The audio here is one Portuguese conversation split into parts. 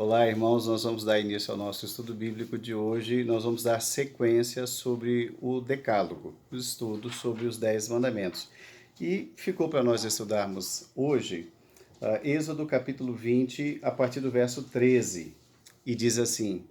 Olá, irmãos. Nós vamos dar início ao nosso estudo bíblico de hoje. Nós vamos dar sequência sobre o Decálogo, o estudo sobre os 10 mandamentos. E ficou para nós estudarmos hoje Êxodo capítulo 20, a partir do verso 13. E diz assim: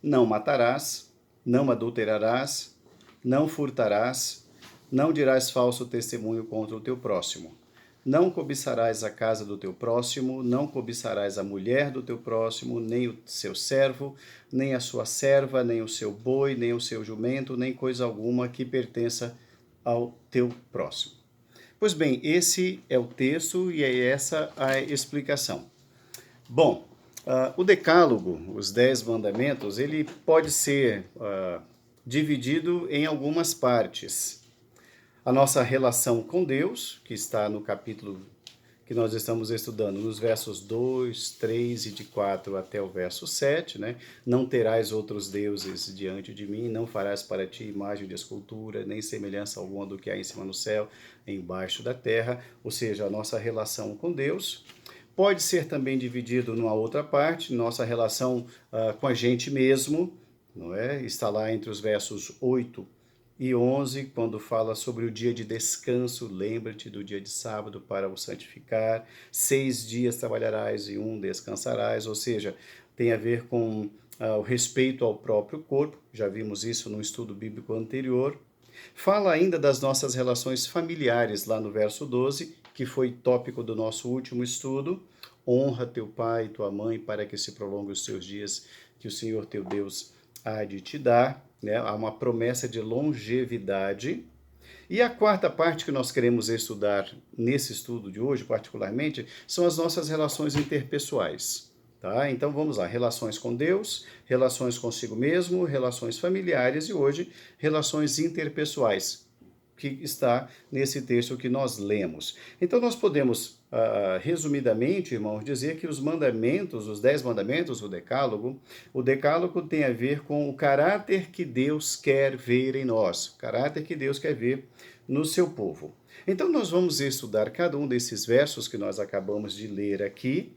Não matarás, não adulterarás, não furtarás, não dirás falso testemunho contra o teu próximo. Não cobiçarás a casa do teu próximo, não cobiçarás a mulher do teu próximo, nem o seu servo, nem a sua serva, nem o seu boi, nem o seu jumento, nem coisa alguma que pertença ao teu próximo. Pois bem, esse é o texto e é essa a explicação. Bom, o Decálogo, os 10 mandamentos, ele pode ser dividido em algumas partes. A nossa relação com Deus, que está no capítulo que nós estamos estudando, nos versos 2, 3 e de 4 até o verso 7, né? Não terás outros deuses diante de mim, não farás para ti imagem de escultura, nem semelhança alguma do que há em cima no céu, embaixo da terra, ou seja, a nossa relação com Deus. Pode ser também dividido numa outra parte, nossa relação com a gente mesmo, não é? Está lá entre os versos 8 e 11, quando fala sobre o dia de descanso, lembra-te do dia de sábado para o santificar, 6 dias trabalharás e 1 descansarás, ou seja, tem a ver com o respeito ao próprio corpo, já vimos isso no estudo bíblico anterior. Fala ainda das nossas relações familiares, lá no verso 12, que foi tópico do nosso último estudo. Honra teu pai e tua mãe para que se prolongue os teus dias que o Senhor teu Deus há de te dar. Né? Há uma promessa de longevidade. E a quarta parte que nós queremos estudar nesse estudo de hoje, particularmente, são as nossas relações interpessoais. Tá? Então vamos lá, relações com Deus, relações consigo mesmo, relações familiares e hoje relações interpessoais, que está nesse texto que nós lemos. Então nós podemos, resumidamente, irmãos, dizer que os mandamentos, os 10 mandamentos, o decálogo tem a ver com o caráter que Deus quer ver em nós, o caráter que Deus quer ver no seu povo. Então nós vamos estudar cada um desses versos que nós acabamos de ler aqui,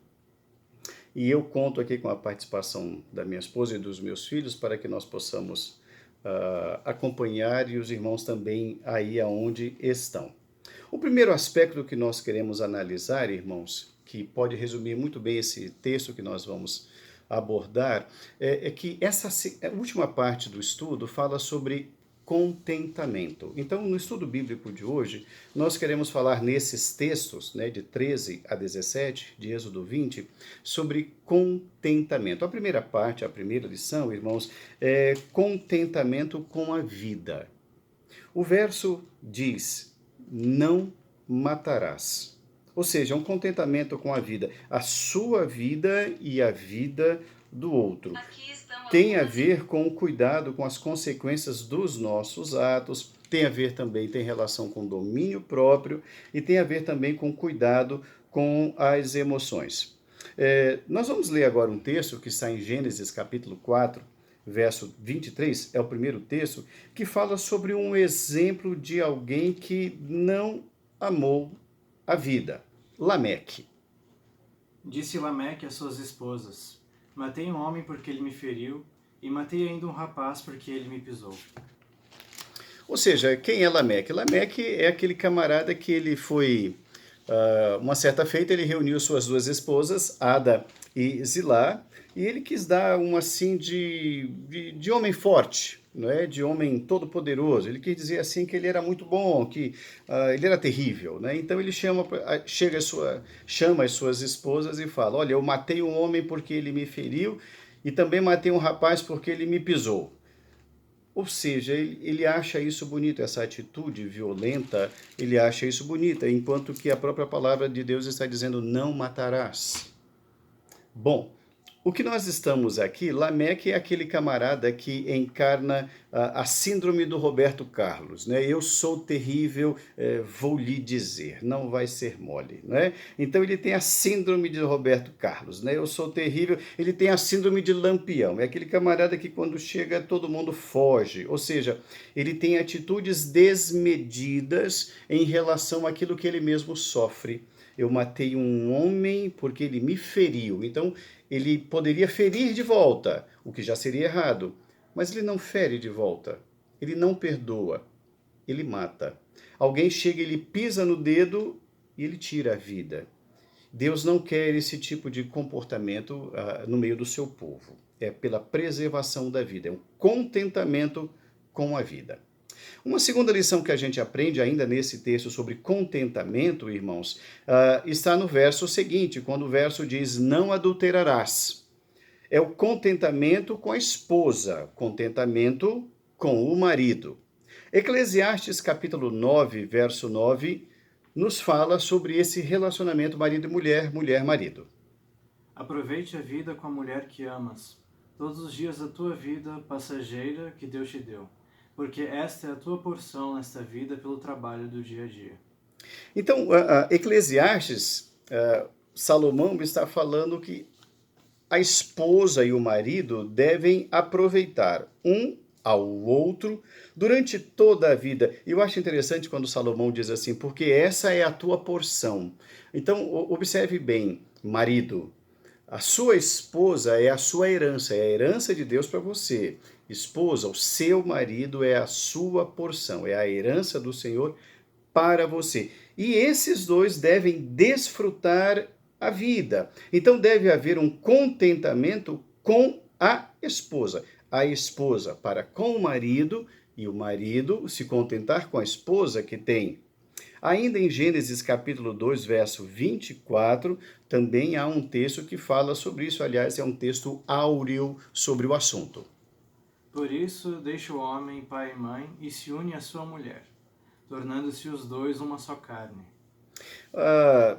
e eu conto aqui com a participação da minha esposa e dos meus filhos para que nós possamos acompanhar e os irmãos também aí aonde estão. O primeiro aspecto que nós queremos analisar, irmãos, que pode resumir muito bem esse texto que nós vamos abordar, é que essa última parte do estudo fala sobre contentamento. Então, no estudo bíblico de hoje, nós queremos falar nesses textos, né, de 13 a 17, de Êxodo 20, sobre contentamento. A primeira parte, a primeira lição, irmãos, é contentamento com a vida. O verso diz: não matarás. Ou seja, um contentamento com a vida, a sua vida e a vida do outro. Tem a ver com o cuidado com as consequências dos nossos atos, tem a ver também, tem relação com domínio próprio e tem a ver também com cuidado com as emoções. Nós vamos ler agora um texto que está em Gênesis capítulo 4, verso 23, é o primeiro texto, que fala sobre um exemplo de alguém que não amou a vida. Lameque. Disse Lameque às suas esposas: matei um homem porque ele me feriu, e matei ainda um rapaz porque ele me pisou. Ou seja, quem é Lameque? Lameque é aquele camarada que ele foi, uma certa feita, ele reuniu suas duas esposas, Ada e Zilá, e ele quis dar um assim de homem forte, não é? De homem todo-poderoso. Ele quis dizer assim que ele era muito bom, que ele era terrível. Né? Então ele chama as suas esposas e fala: olha, eu matei um homem porque ele me feriu e também matei um rapaz porque ele me pisou. Ou seja, ele acha isso bonito, essa atitude violenta, ele acha isso bonita, enquanto que a própria palavra de Deus está dizendo: não matarás. Bom, o que nós estamos aqui, Lameque é aquele camarada que encarna a síndrome do Roberto Carlos, né? Eu sou terrível, vou lhe dizer, não vai ser mole, né? Então ele tem a síndrome de Roberto Carlos, né? Eu sou terrível, ele tem a síndrome de Lampião, é aquele camarada que quando chega todo mundo foge, ou seja, ele tem atitudes desmedidas em relação àquilo que ele mesmo sofre eu matei um homem porque ele me feriu. Então, ele poderia ferir de volta, o que já seria errado. Mas ele não fere de volta. Ele não perdoa. Ele mata. Alguém chega, ele pisa no dedo e ele tira a vida. Deus não quer esse tipo de comportamento no meio do seu povo. É pela preservação da vida, é um contentamento com a vida. Uma segunda lição que a gente aprende ainda nesse texto sobre contentamento, irmãos, está no verso seguinte, quando o verso diz, não adulterarás. É o contentamento com a esposa, contentamento com o marido. Eclesiastes capítulo 9, verso 9, nos fala sobre esse relacionamento marido e mulher, mulher-marido. Aproveite a vida com a mulher que amas, todos os dias da tua vida passageira que Deus te deu, porque esta é a tua porção nesta vida pelo trabalho do dia a dia. Então, Eclesiastes, Salomão está falando que a esposa e o marido devem aproveitar um ao outro durante toda a vida. E eu acho interessante quando Salomão diz assim, porque essa é a tua porção. Então, observe bem, marido, a sua esposa é a sua herança, é a herança de Deus para você. Esposa, o seu marido é a sua porção, é a herança do Senhor para você. E esses dois devem desfrutar a vida. Então deve haver um contentamento com a esposa para com o marido e o marido se contentar com a esposa que tem. Ainda em Gênesis capítulo 2, verso 24, também há um texto que fala sobre isso, aliás, é um texto áureo sobre o assunto. Por isso, deixa o homem pai e mãe e se une à sua mulher, tornando-se os dois uma só carne.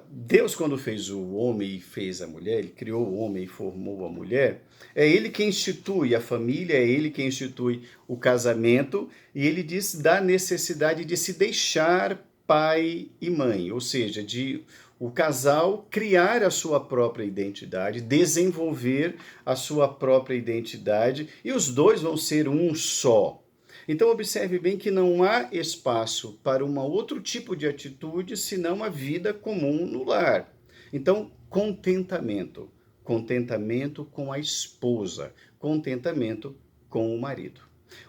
Deus, quando fez o homem e fez a mulher, ele criou o homem e formou a mulher, é ele quem institui a família, é ele quem institui o casamento, e ele diz da necessidade de se deixar pai e mãe, ou seja, de o casal criar a sua própria identidade, desenvolver a sua própria identidade, e os dois vão ser um só. Então, observe bem que não há espaço para um outro tipo de atitude senão a vida comum no lar. Então, contentamento. Contentamento com a esposa. Contentamento com o marido.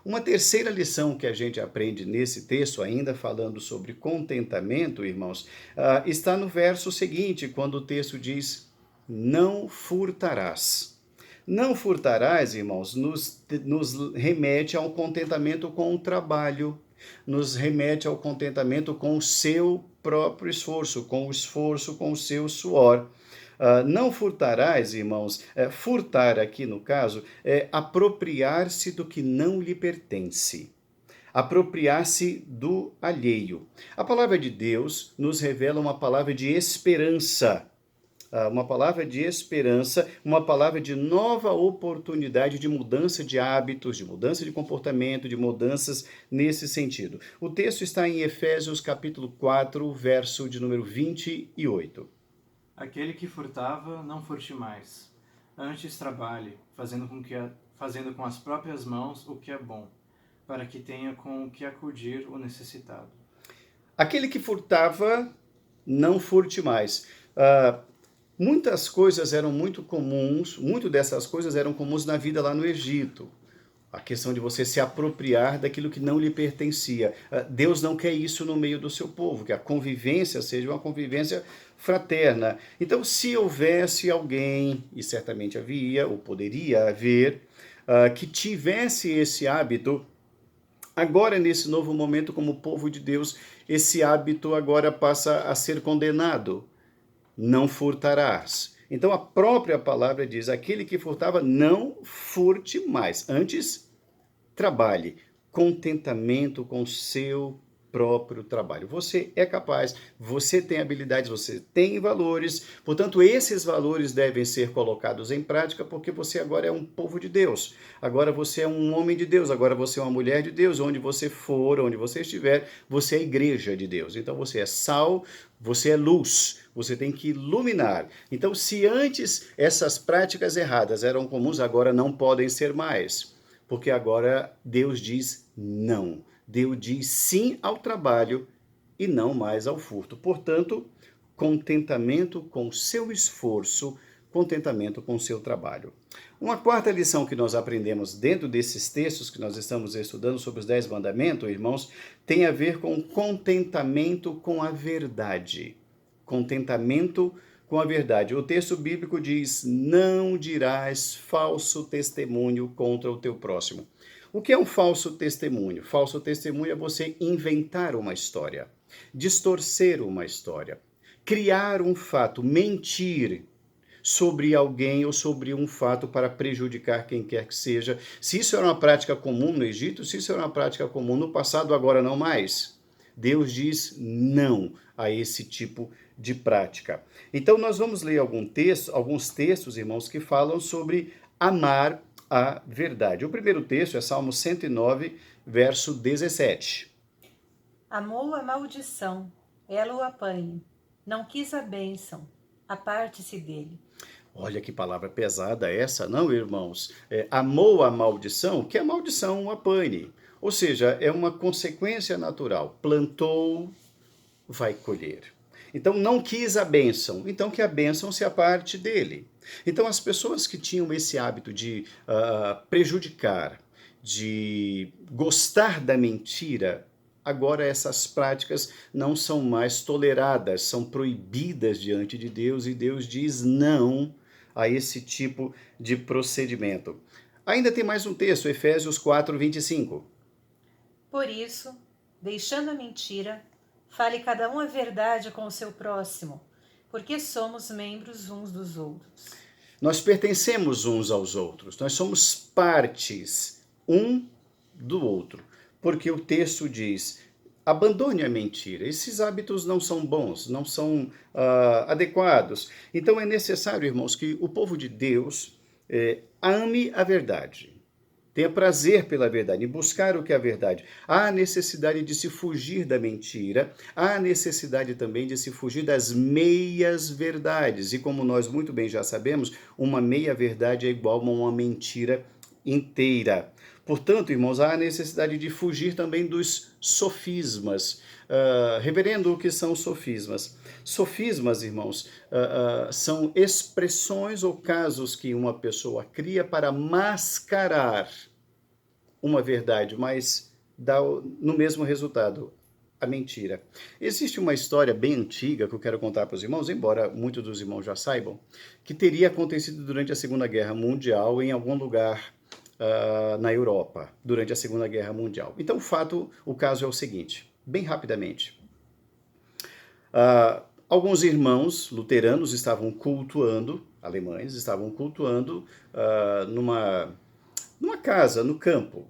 Uma terceira lição que a gente aprende nesse texto, ainda falando sobre contentamento, irmãos, está no verso seguinte, quando o texto diz: não furtarás. Não furtarás, irmãos, nos remete ao contentamento com o trabalho, nos remete ao contentamento com o seu próprio esforço, com o seu suor. Não furtarás, irmãos, furtar aqui no caso é apropriar-se do que não lhe pertence. Apropriar-se do alheio. A palavra de Deus nos revela uma palavra de esperança. Uma palavra de esperança, uma palavra de nova oportunidade de mudança de hábitos, de mudança de comportamento, de mudanças nesse sentido. O texto está em Efésios capítulo 4, verso de número 28. Aquele que furtava, não furte mais. Antes trabalhe, fazendo com as próprias mãos o que é bom, para que tenha com o que acudir o necessitado. Aquele que furtava, não furte mais. Muitas coisas eram muito comuns, muito dessas coisas eram comuns na vida lá no Egito. A questão de você se apropriar daquilo que não lhe pertencia. Deus não quer isso no meio do seu povo, que a convivência seja uma convivência fraterna. Então, se houvesse alguém, e certamente havia, ou poderia haver, que tivesse esse hábito, agora nesse novo momento como povo de Deus, esse hábito agora passa a ser condenado. Não furtarás. Então a própria palavra diz, aquele que furtava, não furte mais. Antes, trabalhe. Contentamento com o seu próprio trabalho. Você é capaz, você tem habilidades, você tem valores, portanto, esses valores devem ser colocados em prática, porque você agora é um povo de Deus, agora você é um homem de Deus, agora você é uma mulher de Deus, onde você for, onde você estiver, você é a igreja de Deus. Então você é sal, você é luz, você tem que iluminar. Então, se antes essas práticas erradas eram comuns, agora não podem ser mais, porque agora Deus diz não. Deus diz sim ao trabalho e não mais ao furto. Portanto, contentamento com o seu esforço, contentamento com o seu trabalho. Uma quarta lição que nós aprendemos dentro desses textos que nós estamos estudando sobre os 10 mandamentos, irmãos, tem a ver com contentamento com a verdade. Contentamento com a verdade. O texto bíblico diz: não dirás falso testemunho contra o teu próximo. O que é um falso testemunho? Falso testemunho é você inventar uma história, distorcer uma história, criar um fato, mentir sobre alguém ou sobre um fato para prejudicar quem quer que seja. Se isso era uma prática comum no Egito, se isso era uma prática comum no passado, agora não mais. Deus diz não a esse tipo de prática. Então nós vamos ler alguns textos, irmãos, que falam sobre amar a verdade. O primeiro texto é Salmo 109, verso 17. Amou a maldição, ela o apanha. Não quis a bênção, aparte-se dele. Olha que palavra pesada essa, não, irmãos? Amou a maldição, que a maldição o apanhe. Ou seja, é uma consequência natural. Plantou, vai colher. Então, não quis a bênção, então que a bênção se aparte dele. Então, as pessoas que tinham esse hábito de prejudicar, de gostar da mentira, agora essas práticas não são mais toleradas, são proibidas diante de Deus, e Deus diz não a esse tipo de procedimento. Ainda tem mais um texto, Efésios 4, 25. Por isso, deixando a mentira, fale cada um a verdade com o seu próximo, porque somos membros uns dos outros. Nós pertencemos uns aos outros, nós somos partes um do outro, porque o texto diz: abandone a mentira, esses hábitos não são bons, não são adequados. Então é necessário, irmãos, que o povo de Deus ame a verdade, tenha prazer pela verdade e buscar o que é a verdade. Há necessidade de se fugir da mentira, há necessidade também de se fugir das meias verdades. E como nós muito bem já sabemos, uma meia verdade é igual a uma mentira inteira. Portanto, irmãos, há a necessidade de fugir também dos sofismas. Reverendo, o que são sofismas? Sofismas, irmãos, são expressões ou casos que uma pessoa cria para mascarar uma verdade, mas dá no mesmo resultado, a mentira. Existe uma história bem antiga que eu quero contar para os irmãos, embora muitos dos irmãos já saibam, que teria acontecido durante a Segunda Guerra Mundial em algum lugar na Europa, durante a Segunda Guerra Mundial. Então, o caso é o seguinte, bem rapidamente. Alguns irmãos luteranos estavam cultuando, alemães, estavam cultuando numa casa, no campo,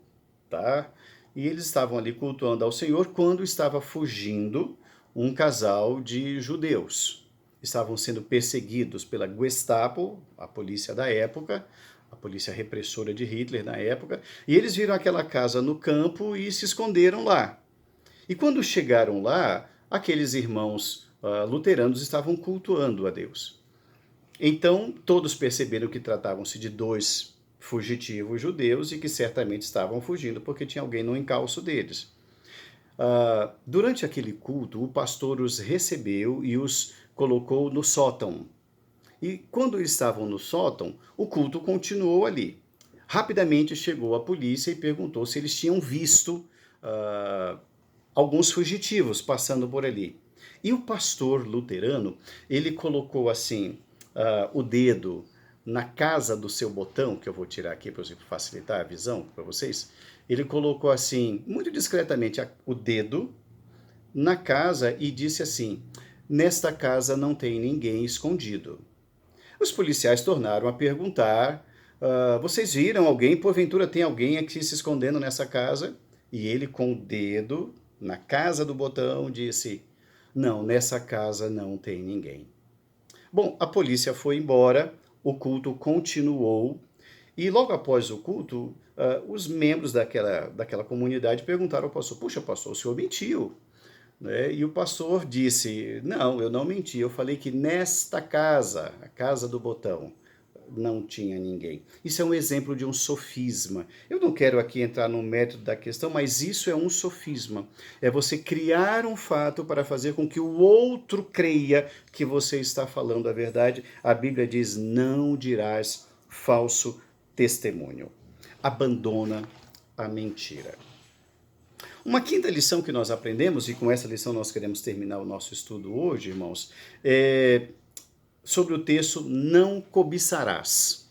tá? E eles estavam ali cultuando ao Senhor quando estava fugindo um casal de judeus. Estavam sendo perseguidos pela Gestapo, a polícia da época, a polícia repressora de Hitler na época, e eles viram aquela casa no campo e se esconderam lá. E quando chegaram lá, aqueles irmãos luteranos estavam cultuando a Deus. Então, todos perceberam que tratavam-se de dois fugitivos judeus e que certamente estavam fugindo porque tinha alguém no encalço deles. Durante aquele culto, o pastor os recebeu e os colocou no sótão. E quando estavam no sótão, o culto continuou ali. Rapidamente chegou a polícia e perguntou se eles tinham visto alguns fugitivos passando por ali. E o pastor luterano, ele colocou assim o dedo na casa do seu botão, que eu vou tirar aqui para facilitar a visão para vocês. Ele colocou assim, muito discretamente, o dedo na casa e disse assim: nesta casa não tem ninguém escondido. Os policiais tornaram a perguntar: vocês viram alguém? Porventura tem alguém aqui se escondendo nessa casa? E ele, com o dedo na casa do botão, disse: não, nessa casa não tem ninguém. Bom, a polícia foi embora, o culto continuou, e logo após o culto, os membros daquela comunidade perguntaram ao pastor: puxa, pastor, o senhor mentiu. Né? E o pastor disse: não, eu não menti, eu falei que nesta casa, a casa do botão, não tinha ninguém. Isso é um exemplo de um sofisma. Eu não quero aqui entrar no mérito da questão, mas isso é um sofisma. É você criar um fato para fazer com que o outro creia que você está falando a verdade. A Bíblia diz: não dirás falso testemunho. Abandona a mentira. Uma quinta lição que nós aprendemos, e com essa lição nós queremos terminar o nosso estudo hoje, irmãos, é sobre o texto não cobiçarás.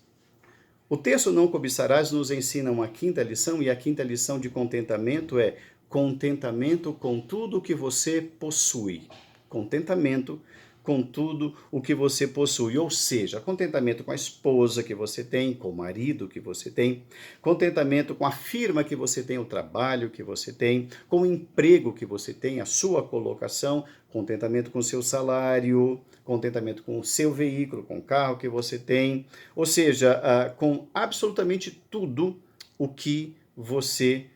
O texto não cobiçarás nos ensina uma quinta lição, e a quinta lição de contentamento é contentamento com tudo o que você possui. Contentamento com tudo o que você possui, ou seja, contentamento com a esposa que você tem, com o marido que você tem, contentamento com a firma que você tem, o trabalho que você tem, com o emprego que você tem, a sua colocação, contentamento com o seu salário, contentamento com o seu veículo, com o carro que você tem, ou seja, com absolutamente tudo o que você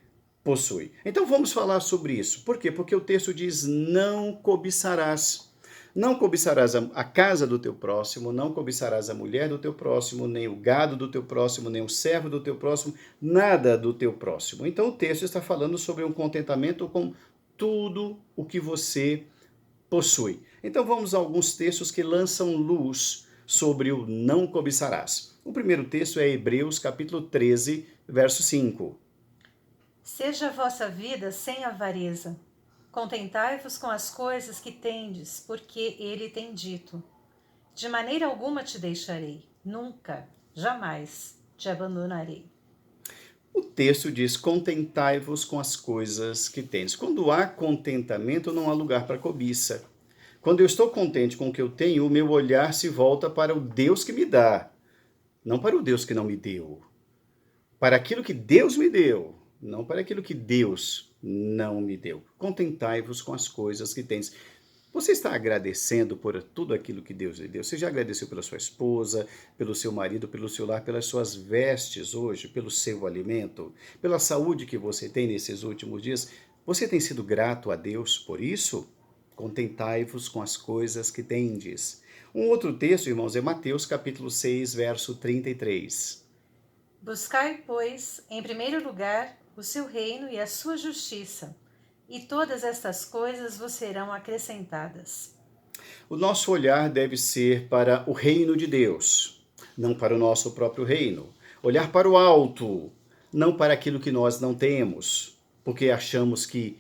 possui. Então vamos falar sobre isso. Por quê? Porque o texto diz: não cobiçarás. Não cobiçarás a casa do teu próximo, não cobiçarás a mulher do teu próximo, nem o gado do teu próximo, nem o servo do teu próximo, nada do teu próximo. Então o texto está falando sobre um contentamento com tudo o que você possui. Então vamos a alguns textos que lançam luz sobre o não cobiçarás. O primeiro texto é Hebreus capítulo 13, verso 5. Seja a vossa vida sem avareza. Contentai-vos com as coisas que tendes, porque ele tem dito: de maneira alguma te deixarei, nunca, jamais te abandonarei. O texto diz: contentai-vos com as coisas que tendes. Quando há contentamento, não há lugar para cobiça. Quando eu estou contente com o que eu tenho, o meu olhar se volta para o Deus que me dá, não para o Deus que não me deu. Para aquilo que Deus me deu, não para aquilo que Deus não me deu. Contentai-vos com as coisas que tens. Você está agradecendo por tudo aquilo que Deus lhe deu? Você já agradeceu pela sua esposa, pelo seu marido, pelo seu lar, pelas suas vestes hoje, pelo seu alimento, pela saúde que você tem nesses últimos dias? Você tem sido grato a Deus por isso? Contentai-vos com as coisas que tendes. Um outro texto, irmãos, é Mateus capítulo 6, verso 33. Buscai, pois, em primeiro lugar, o seu reino e a sua justiça, e todas estas coisas vos serão acrescentadas. O nosso olhar deve ser para o reino de Deus, não para o nosso próprio reino. Olhar para o alto, não para aquilo que nós não temos, porque achamos que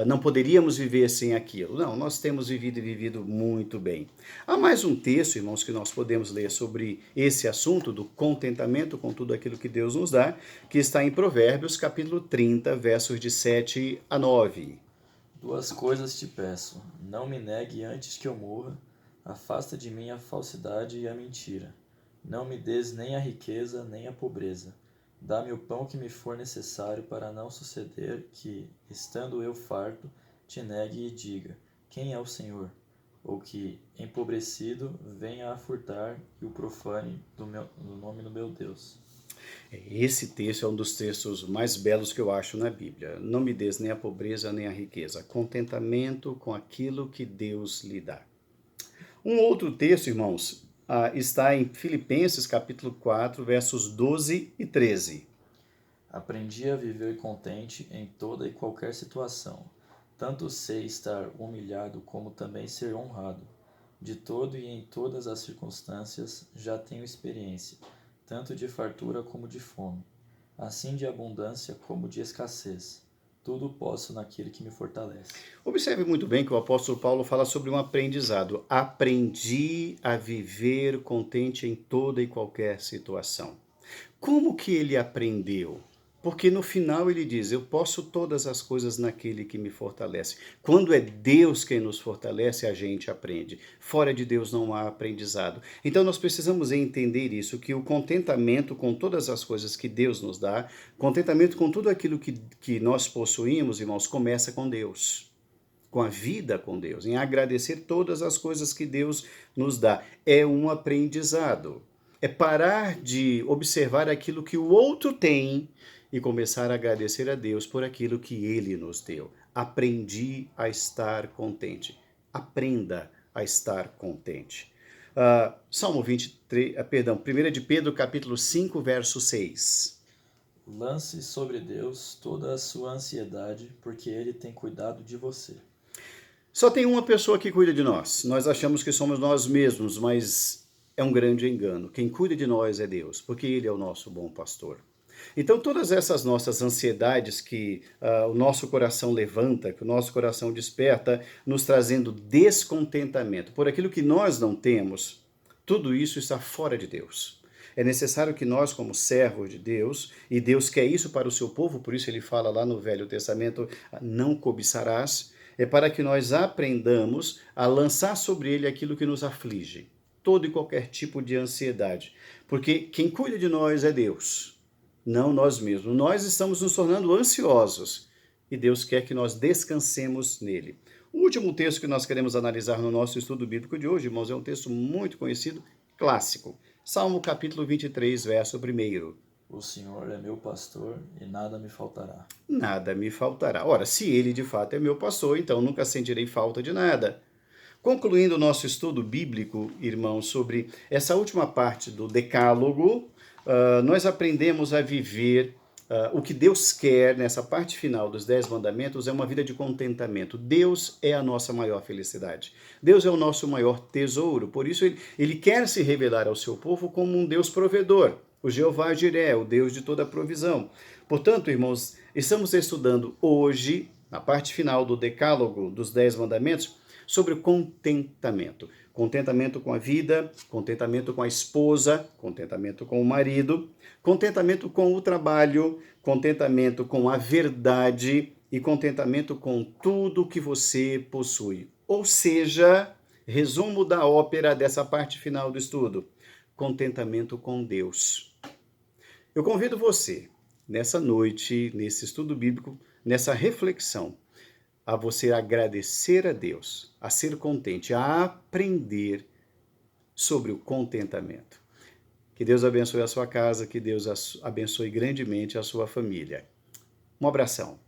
não poderíamos viver sem aquilo. Não, nós temos vivido e vivido muito bem. Há mais um texto, irmãos, que nós podemos ler sobre esse assunto do contentamento com tudo aquilo que Deus nos dá, que está em Provérbios, capítulo 30, versos de 7 a 9. Duas coisas te peço, não me negue antes que eu morra, afasta de mim a falsidade e a mentira. Não me des nem a riqueza, nem a pobreza. Dá-me o pão que me for necessário, para não suceder que, estando eu farto, te negue e diga: quem é o Senhor? Ou que, empobrecido, venha a furtar e o profane do nome do meu Deus. Esse texto é um dos textos mais belos que eu acho na Bíblia. Não me des nem a pobreza nem a riqueza. Contentamento com aquilo que Deus lhe dá. Um outro texto, irmãos, está em Filipenses capítulo 4, versos 12 e 13. Aprendi a viver contente em toda e qualquer situação. Tanto sei estar humilhado como também ser honrado. De todo e em todas as circunstâncias já tenho experiência, tanto de fartura como de fome, assim de abundância como de escassez. Tudo posso naquele que me fortalece. Observe muito bem que o apóstolo Paulo fala sobre um aprendizado. Aprendi a viver contente em toda e qualquer situação. Como que ele aprendeu? Porque no final ele diz: eu posso todas as coisas naquele que me fortalece. Quando é Deus quem nos fortalece, a gente aprende. Fora de Deus não há aprendizado. Então nós precisamos entender isso, que o contentamento com todas as coisas que Deus nos dá, contentamento com tudo aquilo que nós possuímos, irmãos, começa com Deus. Com a vida com Deus, em agradecer todas as coisas que Deus nos dá. É um aprendizado. É parar de observar aquilo que o outro tem e começar a agradecer a Deus por aquilo que Ele nos deu. Aprendi a estar contente. Aprenda a estar contente. Salmo 23, perdão, 1 de Pedro, capítulo 5, verso 6. Lance sobre Deus toda a sua ansiedade, porque Ele tem cuidado de você. Só tem uma pessoa que cuida de nós. Nós achamos que somos nós mesmos, mas é um grande engano. Quem cuida de nós é Deus, porque Ele é o nosso bom pastor. Então, todas essas nossas ansiedades que o nosso coração levanta, que o nosso coração desperta, nos trazendo descontentamento por aquilo que nós não temos, tudo isso está fora de Deus. É necessário que nós, como servos de Deus, e Deus quer isso para o seu povo, por isso ele fala lá no Velho Testamento, não cobiçarás, é para que nós aprendamos a lançar sobre ele aquilo que nos aflige, todo e qualquer tipo de ansiedade, porque quem cuida de nós é Deus, não nós mesmos. Nós estamos nos tornando ansiosos e Deus quer que nós descansemos nele. O último texto que nós queremos analisar no nosso estudo bíblico de hoje, irmãos, é um texto muito conhecido, clássico. Salmo capítulo 23, verso 1. O Senhor é meu pastor e nada me faltará. Nada me faltará. Ora, se ele de fato é meu pastor, então nunca sentirei falta de nada. Concluindo o nosso estudo bíblico, irmãos, sobre essa última parte do Decálogo, nós aprendemos a viver o que Deus quer nessa parte final dos 10 mandamentos é uma vida de contentamento. Deus é a nossa maior felicidade. Deus é o nosso maior tesouro. Por isso, ele quer se revelar ao seu povo como um Deus provedor. O Jeová Jiré, o Deus de toda provisão. Portanto, irmãos, estamos estudando hoje, na parte final do Decálogo, dos 10 mandamentos, sobre o contentamento. Contentamento com a vida, contentamento com a esposa, contentamento com o marido, contentamento com o trabalho, contentamento com a verdade e contentamento com tudo que você possui. Ou seja, resumo da ópera dessa parte final do estudo, contentamento com Deus. Eu convido você, nessa noite, nesse estudo bíblico, nessa reflexão, a você agradecer a Deus, a ser contente, a aprender sobre o contentamento. Que Deus abençoe a sua casa, que Deus abençoe grandemente a sua família. Um abração.